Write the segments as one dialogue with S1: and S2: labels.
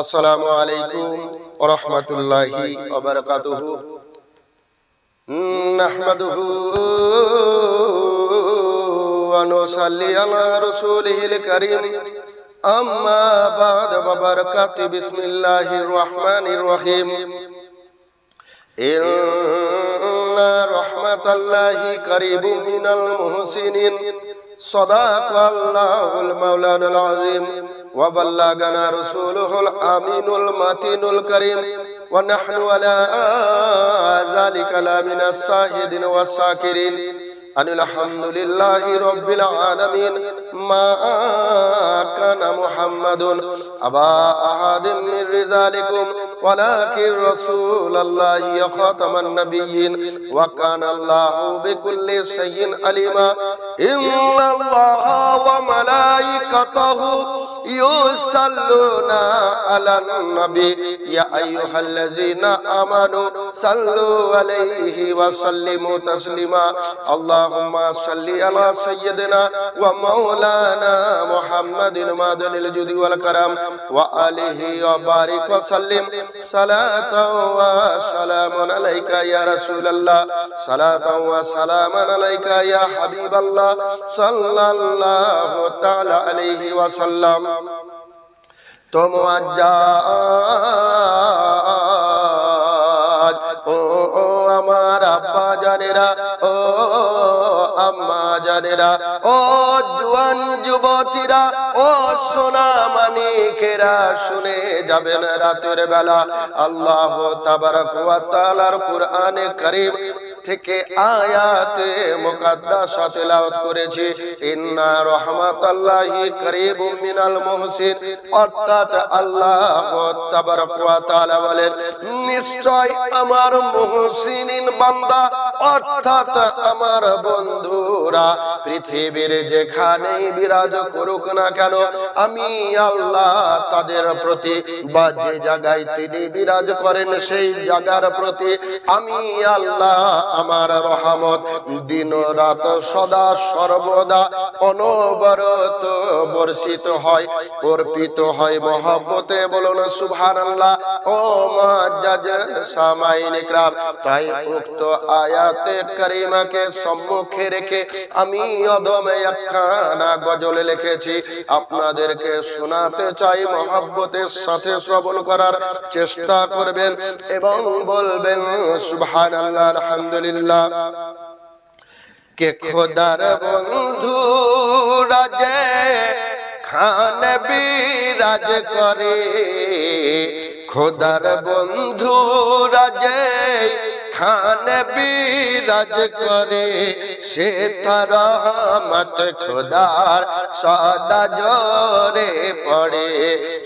S1: আসসালামু আলাইকুম ওয়া রাহমাতুল্লাহি ওয়া বারাকাতুহু। নাহমাদুহু ওয়া নুসাল্লি আলা রাসূলিহিল কারীম। আম্মা বা'দ ওয়া বারাকাতুহু। বিসমিল্লাহির রাহমানির রাহিম। ইন্না রাহমাতাল্লাহি কারীবুম মিনাল মুহসিনিন। সাদাকাল্লাহুল মাওলানাল আযীম ওয়া বাল্লাগানা রাসূলুহুল আমিনুল মাতিনুল কারীম ওয়া নাহনু আলা যালিকা লামিনাস শাহিদিন ওয়াস শাকিরিন। আলহামদুলিল্লাহি রাব্বিল আলামিন। মা কানা মুহাম্মাদুন আবা আহাদিম মির রিজালিকুম ওয়ালাকিন রাসূলুল্লাহি খাতামান নাবিয়্যিন ওয়া কানা আল্লাহু বিকুল্লি শাইইন আলিমা। ইন্নাল্লাহা ওয়া মালাইকাতাহু ইউসাল্লুনা আলান নবী ইয়া আইয়ুহাল্লাযীনা আমানু সাল্লু আলাইহি ওয়া সাল্লিমু তাসলিমা। আল্লাহুম্মা সাল্লি আলা সাইয়্যিদিনা ওয়া মাওলানা মুহাম্মাদিন মাদানিল জুদি ওয়াল কারাম ওয়া আলিহি ওয়া বারিক ওয়া সাল্লিম সালাতাও ওয়া সালামান আলাইকা ইয়া রাসূলুল্লাহ, সালাতাও ওয়া সালামান আলাইকা ইয়া হাবিবাল্লাহ সাল্লাল্লাহু তাআলা আলাইহি ওয়া সাল্লাম। তো মুআজ্জাজ ও আমার আব্বা জানেরা, ও আম্মা জানেরা, ও জওয়ান যুবতীরা, ও সোনা মানিকেরা, শুনে যাবেন রাতের বেলা আল্লাহ তাবারক ওয়া তাআলার কুরআনে কারীম থেকে আয়াতে মুকাদ্দাসা তেলাওয়াত করেছি। ইন্না রাহমাতাল্লাহি কারীবুম মিনাল মুহসিন, অর্থাৎ আল্লাহ তাবারক ওয়া তাআলা বলেন নিশ্চয় আমার মুহসিনিন বান্দা অর্থাৎ আমার বন্ধুরা পৃথিবীর যেখানেই বিরাজ করুক না কেন, আমি আল্লাহ তাদের প্রতি বা যে জায়গায় তিনি বিরাজ করেন সেই জায়গার প্রতি আমি আল্লাহ আমার রহমত দিন রাত সদা সর্বদা অনবরত বর্ষিত হয়, অর্পিত হয় মহব্বতে। বলুন সুবহানাল্লাহ। ও মুআজ্জাজ সামাইন ইকরাম, তাই উক্ত আয়াতে কারিমাকে সম্মুখে রেখে আমি অদমে একখানা গজল লিখেছি, আপনাদেরকে শোনাতে চাই। মহব্বতের সাথে শ্রবণ করার চেষ্টা করবেন এবং বলবেন সুবহানাল্লাহ আলহামদুলিল্লাহ। কে খোদার বন্ধু রাজে খান বিরাজ করে, খোদার বন্ধু রাজে খান বিরাজ করে, সে তার রহমত খোদার সদা জোরে পড়ে,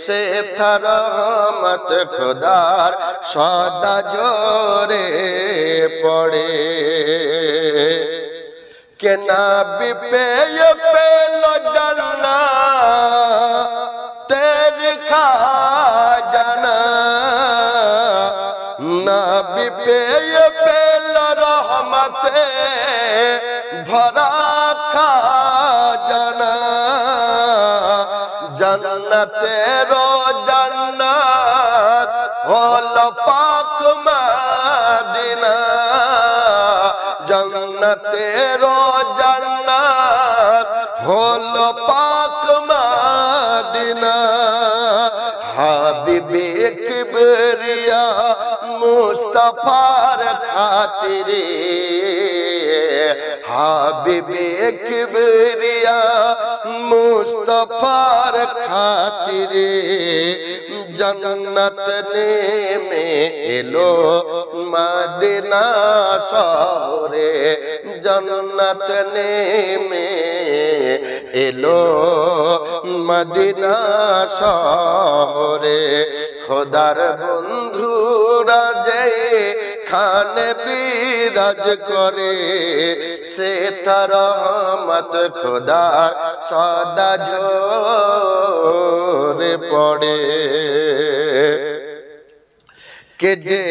S1: সে তার রহমত খোদার সদা জোরে পড়ে। কে নবী পেয়ে পেল জান্নাত তেরি খাজানা, নবী পেয়ে পেল রহমতে ভরা খাজানা, জান্নাতের জান্নাত হলো পাক মদিনা, জান্নাতের জান্নাত হলো পাক মদিনা। হাবিবে কিবরিয়া মুস্তাফার খাতিরে, হাবিবে কিবরিয়া মুস্তাফার খাতিরে জান্নাত নেমে এলো মদিনা শহরে, জান্নাত নেমে এলো মদিনা শহরে। খোদার বন্ধু রাজে খান বিরাজ করে, সে তার রহমত খোদার সদা ঝরে পড়ে। কে যে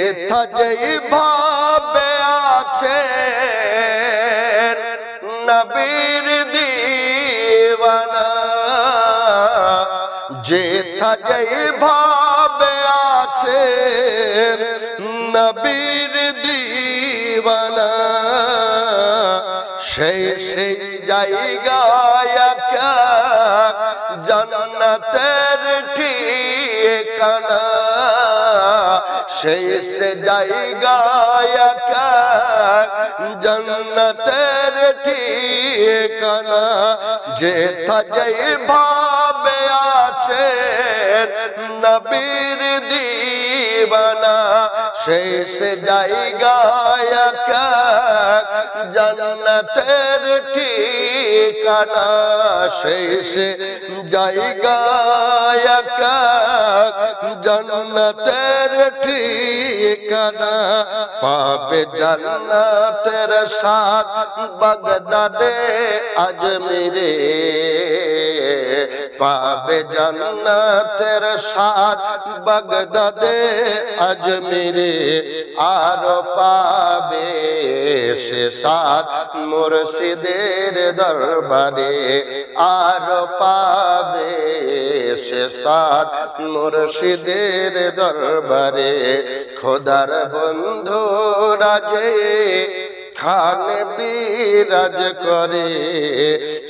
S1: যেই ভাবে আছে নবীর দিওয়ানা, যেথা যেইভাবে আছেন নবীর দিওয়ানা, সেই জায়গায় জান্নাতের ঠিকানা, সেই জায়গায় জান্নাতের ঠিকানা। যেইভাবে আছেন নবীর দিওয়ানা, সেই জায়গায় জান্নাতের ঠিকানা, সেই জায়গায় জান্নাতের ঠিকানা। পাবে জান্নাতের স্বাদ বাগদাদে আজমিরে, পাবে জান্নাতের স্বাদ বাগদাদে আজমিরে, আর পাবে সে স্বাদ মুর্শিদের দরবারে, আর পাবে সে স্বাদ মুর্শিদের দরবারে। খোদার বন্ধু রাজে খানে বিরাজ করে,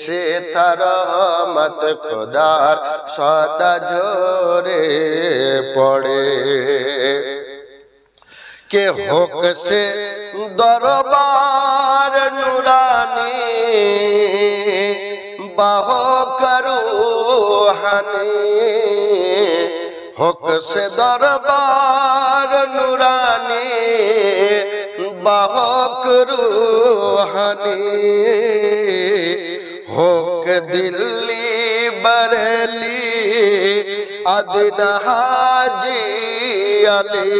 S1: সে তার রহমত খোদার সদা ঝরে পড়ে। কে হোক সে দরবার নুরানি, বাহক রূহানি, হোক সে দরবার নুরানি, বাহক রূহানি, হোক দিল্লি বরেলি আদিনা হাজি আলী,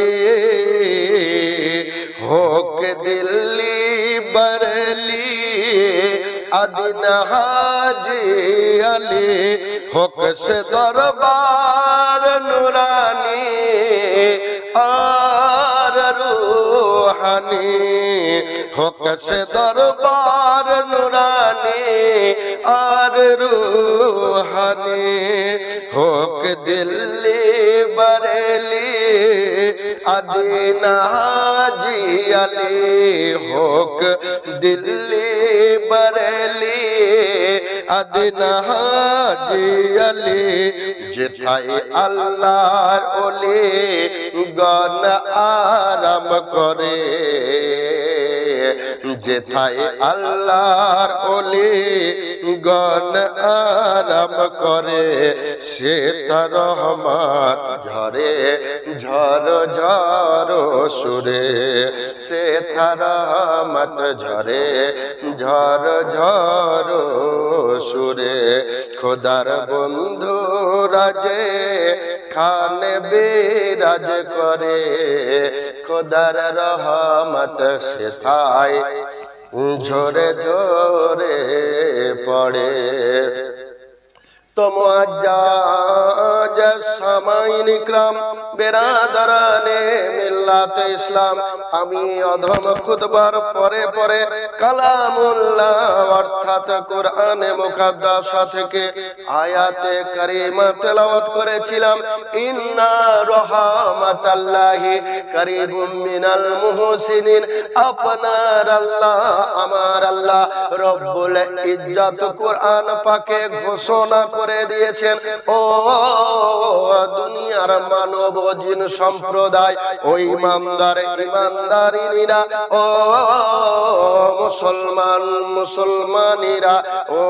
S1: হোক দিল্লি বরেলি আদিনা হাজি আলী, হোক সে দরবার নুরানি আর রূহানি, হোক সে দরবার নুরানি আর রূহানি, হোক দিল্লি বরেলি আদিনা হাজি আলী, হোক দিল্লি বরেলি আদিনা হাজি আলী। যেথায় আল্লাহর ওলি গণ আরাম করে, যেথায় আল্লাহর ওলি গণ আরাম করে, সে তার রহমত ঝরে ঝর ঝর সুরে, সে তার রহমত ঝরে ঝর ঝর সুরে। খোদার বন্ধু রাজে খানে বিরাজ করে, খোদার রহমত সেথায় ঝরে ঝরে পড়ে। তো মুআজ্জাজ সামাইন ইকরাম বেরাদারানে মিল্লাত ইসলাম, আমি অধম খুতবার পরে পরে কালামুল্লাহ অর্থাৎ কোরআনে মুকাদ্দাসা থেকে আয়াতে কারিমা তেলাওয়াত করেছিলাম। ইন্না রাহমাতাল্লাহি কারিবুম মিনাল মুহসিনিন, আপনার আল্লাহ আমার আল্লাহ রব্বুল ইজ্জত কোরআন পাকে ঘোষণা করে দিয়েছেন, ও দুনিয়ার মানব জিন সম্প্রদায়, ও ইমানদার ইমানদারিনীরা, ও মুসলমান মুসলমানিরা, ও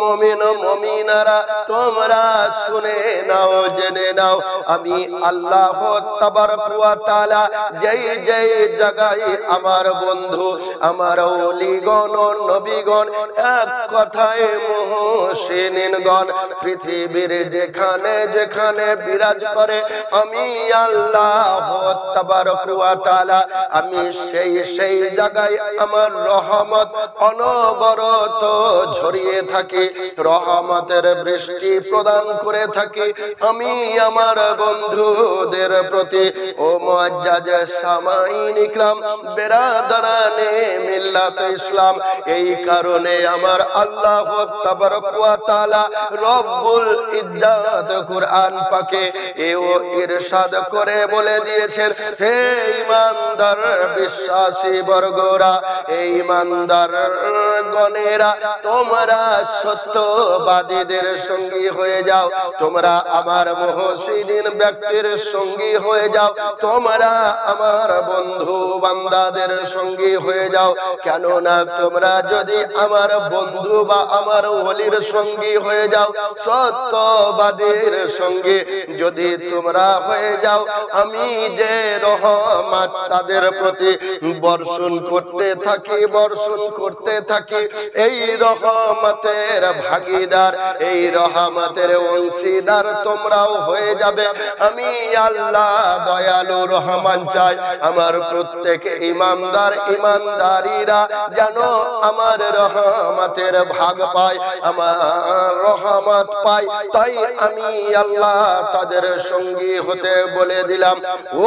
S1: মুমিন মুমিনারা, তোমরা শুনে নাও জেনে নাও, আমি আল্লাহ তাবারক ওয়া তাআলা যেই যেই জায়গায় আমার বন্ধু আমার ওলিগণ নবীগণ এক কথায় মুহসিনিনগণ পৃথিবীর যেখানে যেখানে বিরাজ করে, আমি আল্লাহ তাবারক ওয়া তাআলা আমি সেই জায়গায় আমার রহমত অনবরত ঝরিয়ে থাকি, রহমতের বৃষ্টি প্রদান করে থাকি আমি আমার বন্ধুদের প্রতি। ও মুআজ্জাজ সামাইন ইকরাম বেরাদারানে মিল্লাত ইসলাম, এই কারণে আমার আল্লাহ তাবারক ওয়া তাআলা রব্বুল ইজ্জত কুরআন পাকে এও ইরশাদ করে বলে দিয়েছেন, হে ঈমানদার বিশ্বাসী বর্গরা, হে ঈমানদার গণেরা, তোমরা সত্যবাদীদের সঙ্গী হয়ে যাও, তোমরা আমার মুহসিনিন ব্যক্তির সঙ্গী হয়ে যাও, তোমরা আমার বন্ধু বান্দাদের সঙ্গী হয়ে যাও। কেননা তোমরা যদি আমার বন্ধু বা আমার ওলির সঙ্গী হয়ে যাও, সত্যবাদীর সঙ্গী যদি তোমরা হয়ে যাও, আমি যে রহমত তাদের প্রতি বর্ষণ করতে থাকি, এই রহমতের ভাগীদার, এই রহমতের অংশীদার তোমরাও হয়ে যাবে। আমি আল্লাহ দয়ালু রহমান চাই আমার প্রত্যেক ইমানদার ইমানদারিরা যেন আমার রহমতের ভাগ পায়, আমার রহমত পায়। তাই আমি আল্লাহ তাদের সঙ্গী হতে বলে দিলাম।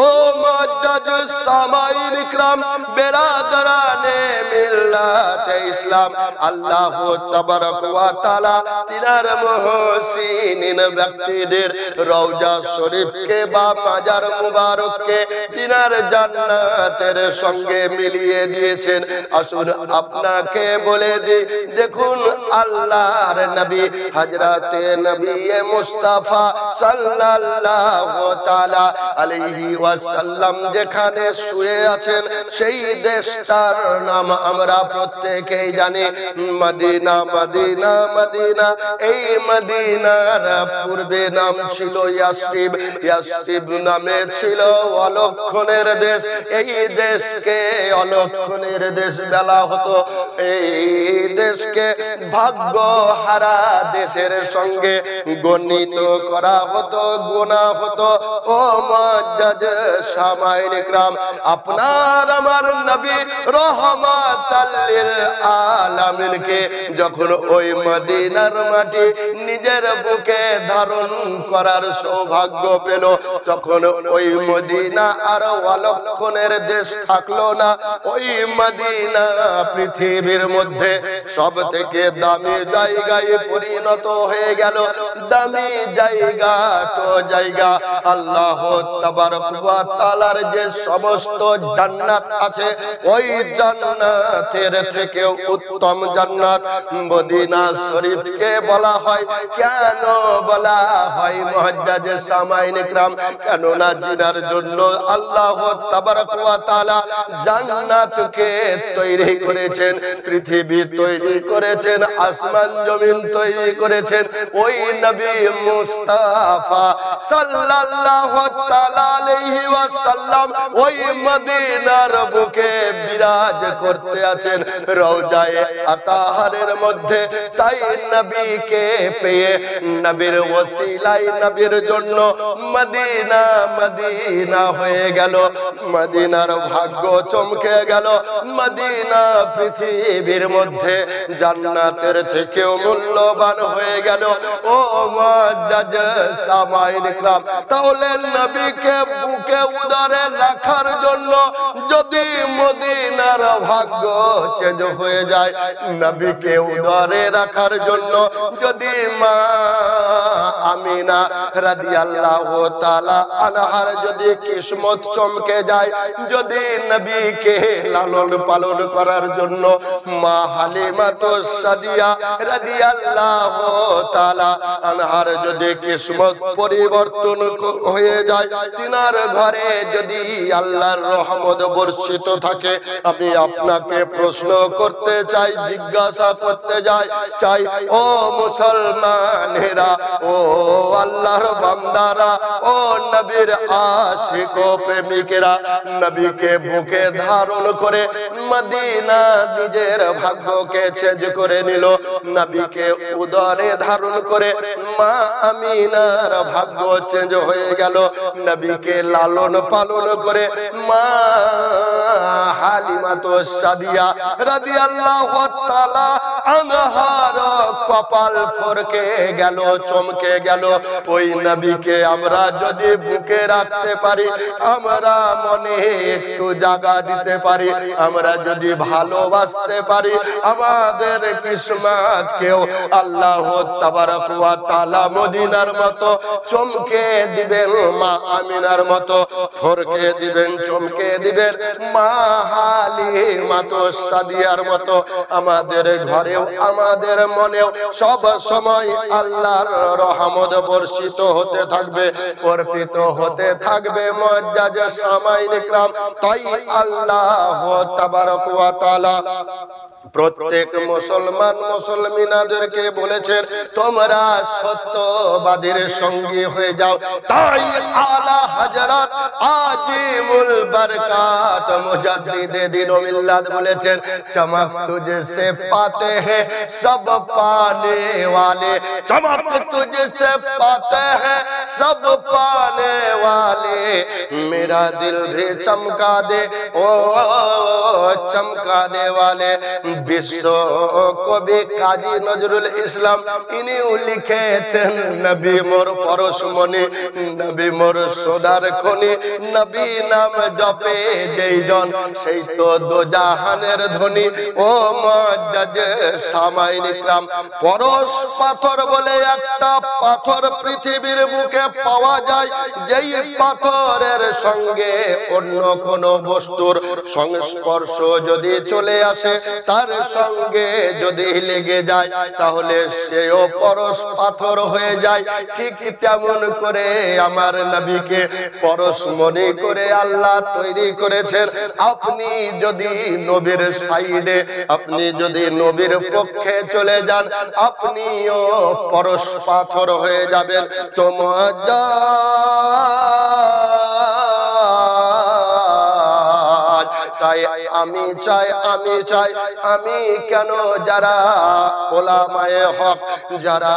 S1: ও মুআজ্জাজ সামাইল ইকরাম, বেরাদারানে মিল্লাতে ইসলাম, আল্লাহ তাবারক ওয়া তাআলা তিনার মুহসিনিন ব্যক্তিদের রওজা শরীফকে বা মাজার মুবারককে তিনার জান্নাতের সঙ্গে মিলিয়ে দিয়েছেন। আসুন আপনাকে বলে দিই, দেখুন আল্লাহর নবী হযরতে নবী মুস্তাফা সাল্লাল্লাহু তাআলা আলাইহি ওয়াসাল্লাম যেখানে শুয়ে আছেন, সেই দেশটার নাম আমরা প্রত্যেকেই জানি, মদিনা। মদিনা মদিনা এই মদিনার পূর্বে নাম ছিল ইয়াসরিব, ইয়াসরিব নামে ছিল অলক্ষণের দেশ। এই দেশকে অলক্ষণের দেশ বলা হতো। এই দেশকে ভাগ্য হারা দেশের সঙ্গে গণিত করা হতো, গোনা হতো। ও মুআজ্জাজ সামাইল ইকরাম, আপনার আমার নবী রহমাতাল লিল আলামিনকে যখন ওই মদিনার মাটি নিজের বুকে ধারণ করার সৌভাগ্য পেল, তখন ওই মদিনা আর অলক্ষণের দেশ থাকলো না। ওই মদিনা পৃথিবীর মধ্যে সব থেকে দামি জায়গায় পরিণত হয়ে গেল। দামি জায়গা তো জায়গা, আল্লাহ তাবারক ওয়া তাআলার যে সমস্ত জান্নাত আছে, ওই জান্নাতের থেকেও উত্তম জান্নাত মদিনা শরীফকে বলা হয়। কেন বলা হয় মুআজ্জাজ সামাইল ইকরাম? কেননা জিনার জন্য আল্লাহ তাবারক ওয়া তাআলা জান্নাতকে তৈরি করেছেন, পৃথিবী তৈরি করেছেন, আসমান জমিন তৈরি করেছেন ওই নবী মুস্তাফা সাল্লাল্লাহু তাআলা আলাইহি ওয়াসাল্লাম ওই মদিনার বুকে বিরাজ করতে আছেন রওজায়ে আতাহারের মধ্যে। তাই নবীকে পেয়ে নবীর ওসিলায় নবীর জন্য মদিনা মদিনা হয়ে গেল, মদিনার ভাগ্য চমকে গেল। মদিনা পৃথিবীর মধ্যে জান্নাতের থেকেও মূল্যবান হয়ে গেল। ও মুআজ্জাজ সামাইল ইকরাম, তাহলে নবীকে বুকে উদারে রাখার জন্য যদি মদিনার ভাগ্য চেঞ্জ হয়ে যায়, নবীকে উদারে রাখার জন্য যদি মা আমিনা রাদিয়াল্লাহু তাআলা আনহার যদি কিসমত চমকে যায়, যদি নবীকে লালন পালন করার জন্য মা হালিমাতুস সাদিয়া রাদিয়াল্লাহু তাআলা আনহার যদি কিসমত পরিবর্তন হয়ে যায়, তিনার ঘরে যদি আল্লাহর রহমত বর্ষিত থাকে, আমি আপনাকে প্রশ্ন করতে চাই, জিজ্ঞাসা করতে চাই, ও মুসলমানেরা, ও আল্লাহর বান্দারা, ও নবীর আশিক ও প্রেমিকেরা, নবীকে বুকে ধারণ করে মদিনা নিজের ভাগ্যকে চেঞ্জ করে নিল। নবীকে উদরে ধারণ করে মা আমিনার ভাগ্য চেঞ্জ হয়ে গেল। নবীকে লালন পালন করে মা হালিমাতুস সাদিয়া রাদিয়াল্লাহু তাআলা আনহার কপাল ফরকে গেল, চমকে গেল। ওই নবীকে আমরা যদি বুকে রাখতে পারি, আমরা মনে একটু জায়গা দিতে পারি, আমরা যদি ভালোবাসতে পারি, আমাদের কিসমতকেও আল্লাহ তাবারক ওয়া তাআলা মদিনার মতো চমকে দিবেন, মা আমিনার মতো ফরকে দিবেন, চমকে দিবেন, মা হালিমাতুস সাদিয়ার মতো। আমাদের ঘরেও আমাদের মনেও সব সময় আল্লাহর রহমত বর্ষিত হতে থাকবে, অর্পিত হতে থাকবে মুআজ্জাজ সামাইন ইকরাম। তাই আল্লাহ তাবারক ওয়া তাআলা প্রত্যেক মুসলমান মুসলমিনাদেরকে বলেছেন তোমরা সত্যবাদীর সঙ্গী হয়ে যাও। তাই আলা হযরত আজিমুল বরকাত মুজাদ্দিদে দ্বীন ও মিল্লাত বলেছেন চমক তুঝসে পাতে হ্যায় সব পানে वाले, चमक तुझसे पाते हैं सब पाने वाले, मेरा दिल भी चमका दे ओ चमकाने वाले। विश्व कवि काजी नजरुल इस्लाम इनी लिखेছেন নবী মোর পরশমণি, নবী মোর সোনার খনি, নবী নাম জপে যেই জন সেই তো দোজাহানের ধনী। ও মুআজ্জাজ সামাইন ইকরাম, পরশ পাথর বলে একটা পাথর পৃথিবীর বুকে পাওয়া যায়, যেই পাথরের সঙ্গে অন্য কোন বস্তুর সংস্পর্শ যদি চলে আসে, তার সঙ্গে যদি লেগে যায়, তাহলে সেও পরশ পাথর হয়ে যায়। ঠিক তেমন করে আমার নবীকে পরশমণি করে আল্লাহ তৈরি করেছেন। আপনি যদি নবীর সাইডে, আপনি যদি নবীর পক্ষে চলে যান, আপনিও পরশ পাথর হয়ে যাবেন। তো তাই আমি চাই, আমি কেন যারা ওলামায়ে হক, যারা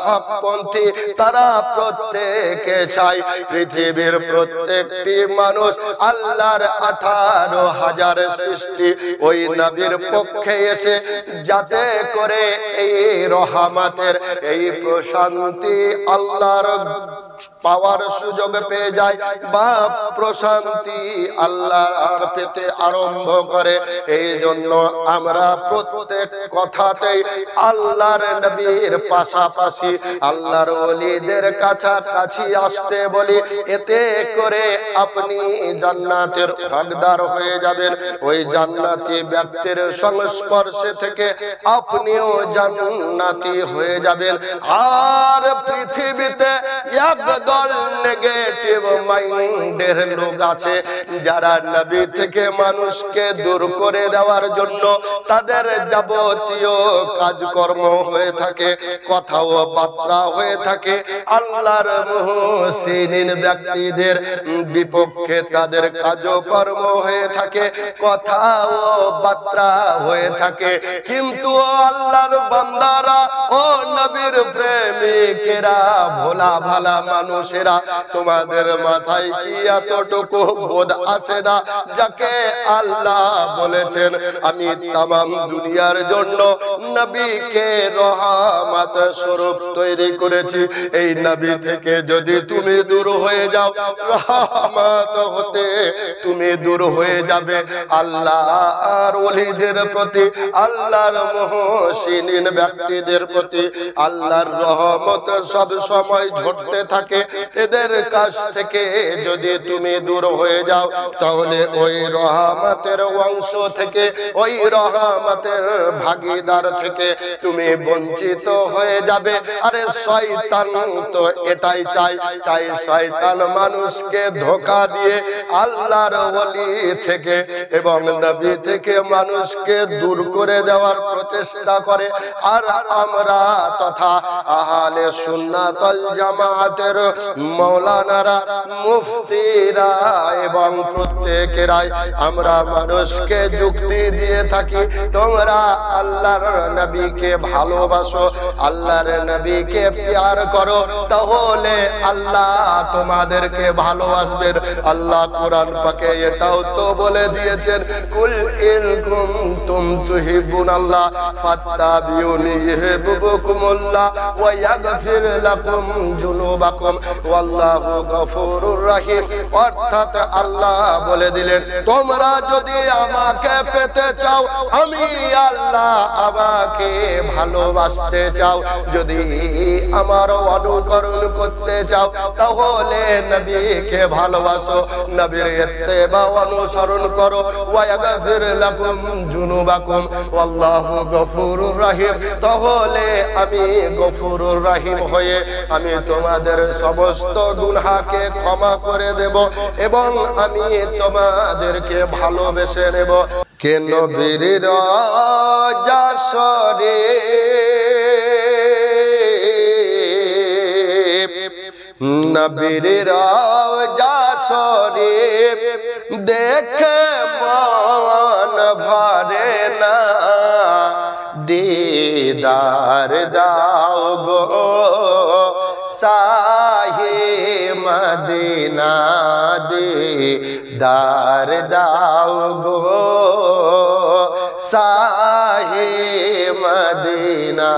S1: হকপন্থী, তারা প্রত্যেকে চাই পৃথিবীর প্রত্যেকটি মানুষ আল্লাহর 18,000 সৃষ্টি ওই নবীর পক্ষে এসে, যাতে করে এই রহমতের, এই প্রশান্তি আল্লাহর পাওয়ার সুযোগ পেয়ে যায়, বা প্রশান্তি আল্লাহর পেতে আরম্ভ করে। এই জন্য আমরা প্রত্যেক কথাতেই আল্লাহর নবীর পাশাপাশি আল্লাহর ওলিদের কাছাকাছি আসতে বলি। এতে করে আপনি জান্নাতের হকদার হয়ে যাবেন। ওই জান্নাতি ব্যক্তির সংস্পর্শে থেকে আপনিও জান্নাতি হয়ে যাবেন। আর পৃথিবীতে একদল নেগেটিভ মাইন্ডের লোক আছে, যারা নবী থেকে মানুষকে দূর করে দেওয়ার জন্য তাদের যাবতীয় কাজকর্ম হয়ে থাকে, কথা ও বার্তা হয়ে থাকে আল্লাহর মুহসিনিন ব্যক্তিদের বিপক্ষে, তাদের কাজকর্ম হয়ে থাকে, কথা ও বার্তা হয়ে থাকে। কিন্তু আল্লাহর বান্দারা ও নবীর প্রেমিকেরা, ভোলা ভালা মানুষেরা, তোমাদের মাথায় কি এতটুকু বোধ আসে না, যাকে আল্লাহ বলেছেন আমি তামাম দুনিয়ার জন্য নবীকে রহমত স্বরূপ তৈরি করেছি। এই নবী থেকে যদি তুমি দূর হয়ে যাও, রহমত হতে তুমি দূর হয়ে যাবে। আল্লাহর ওলিদের প্রতি, আল্লাহর মুহসিনিন ব্যক্তিদের প্রতি আল্লাহর রহমত সব সময় ঝরতে থাকে। এদের কাছ থেকে যদি তুমি দূর হয়ে যাও, তাহলে ওই রহমতের অংশ থেকে, ওই রহমতের ভাগীদার থেকে তুমি বঞ্চিত হয়ে যাবে। আরে শয়তান তো এটাই চাই, তাই শয়তান মানুষকে ধোঁকা দিয়ে আল্লাহর ওলি থেকে এবং নবী থেকে মানুষকে দূর করে দেওয়ার প্রচেষ্টা করে। আর আমরা তথা আহলে সুন্নাত ওয়াল জামাতের মাওলানারা মুফতিরা এবং প্রত্যেকেরাই আমরা মানুষকে যুক্তি দিয়ে থাকি, তোমরা আল্লাহর নবীকে ভালোবাসো, আল্লাহর নবীকে প্যার করো, তাহলে আল্লাহ তোমাদেরকে ভালোবাসবেন। আল্লাহ কোরআন পাকে এটাও তো বলে দিয়েছেন, কুল ইন কুনতুম তুহিব্বুনাল্লাহ ফাত্তাবিউনি ইউহিব্বুকুমুল্লাহ ওয়া ইয়াগফির লাকুম যুনুবাকুম ওয়াল্লাহু গফুরুর রহিম। অর্থাৎ আল্লাহ বলে দিলেন, তোমরা যদি আমাকে পেতে চাও, আমি আল্লাহ আমাকে ভালোবাসতে চাও, যদি আমার অনুকরণ করতে চাও, তাহলে নবীকে ভালোবাসো, নবীর ইত্তেবা অনুসরণ করো, ওয়া ইয়াগফির লাকুম যুনুবাকুম ওয়াল্লাহু গফুরুর রহিম। তাহলে আমি গফুরুর রহিম হয়ে আমি তোমাদের সমস্ত গুনাহকে ক্ষমা করে দেব এবং আমি তোমাদেরকে ভালোবেসে নেব। কে নবীর রওজা শরীফ, নবীর রওজা শরীফ দেখে মন ভরে না, দিদার দাও গো শাহে মদিনা, দিদার দাও গো শাহে মদিনা।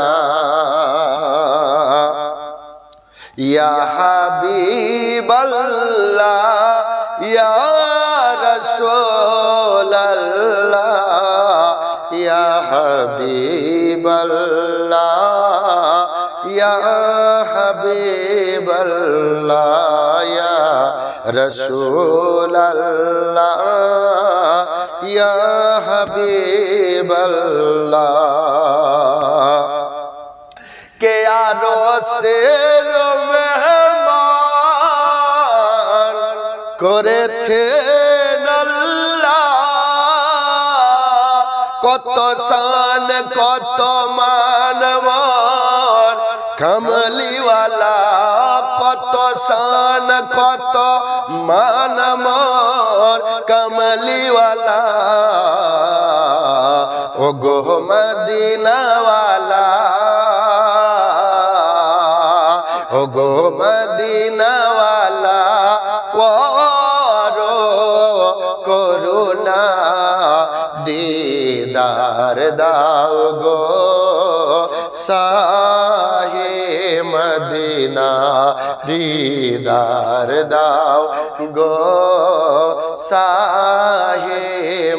S1: ইয়া হাবিবাল্লাহ ইয়া রাসূলাল্লাহ ইয়া হাবিবাল্লাহ ইয়া হাবিবাল্লাহ ইয়া রাসূলাল্লাহ ইয়া হাবিবাল্লাহ। কে আরশের মেহমান করেছেন আল্লাহ, কত শান কত মানবর কামলিওয়ালা, কত শান কত মানবর কামলিওয়ালা, ও গো মদিনাওয়ালা, ও গো মদিনাওয়ালা, করো করুণা, দিদার দাও গো শাহে মদিনা, দিদার দাও গো শাহে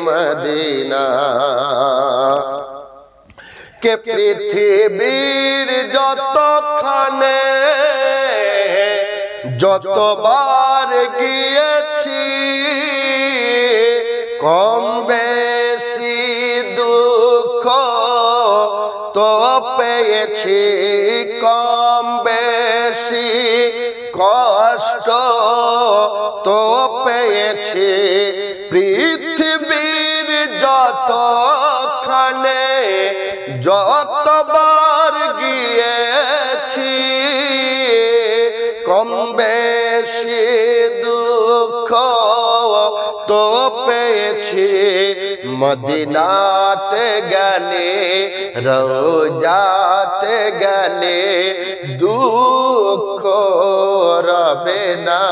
S1: মদিনা। কে পৃথিবীর যতখানে যতবার গিয়েছি, কম বেশি দুঃখ তো পেয়েছি, কম বেশি কষ্ট তো পেয়েছি, পৃথিবীর যতখানে যতবার গিয়েছি, কম বেশি দুঃখ তো পেয়েছি, মদিনাতে গেলে রওজাতে গেলে দুঃখ রবে না,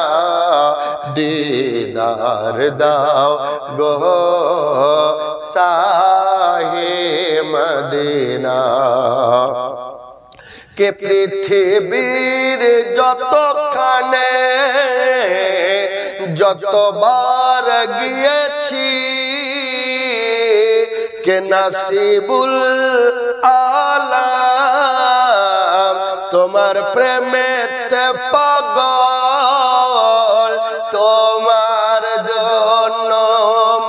S1: দিদার দাও গো শাহে মদিনা। কে পৃথিবীর যতখানে যতবার গিয়েছি, কে নাসিবুল আলাম তোমার প্রেমেতে পাগল, তোমার জন্য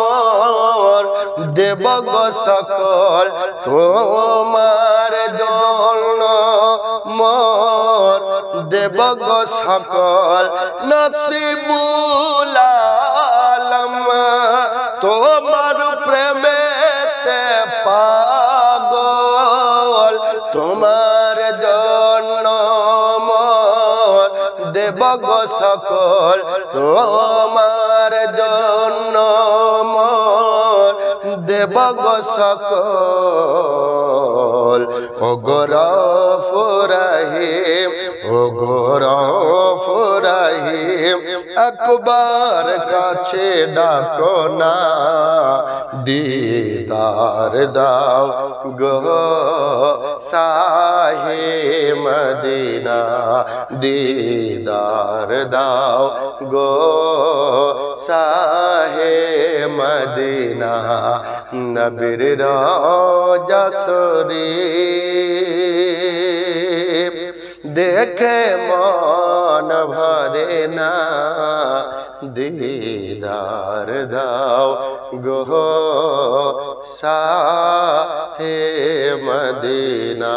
S1: মোর দেব গো সকল, তোমার জন্য মোর দেব গো সকল, নাসিবুল আলাম তোমার প্রেমেতে পাগল, তোমার জন্য মোর দেব গো সকল তোমার জন্য মন দেব গো সকল ও গফুর রহিম ও গফুর রহিম একবার কাছে ডাকো না দিদার দাও গো শাহে মদিনা দিদার দাও গো শাহে মদিনা নবীর রওজা শরীফ দেখে মন ভরে না দিদার দাও গো শাহে মদিনা।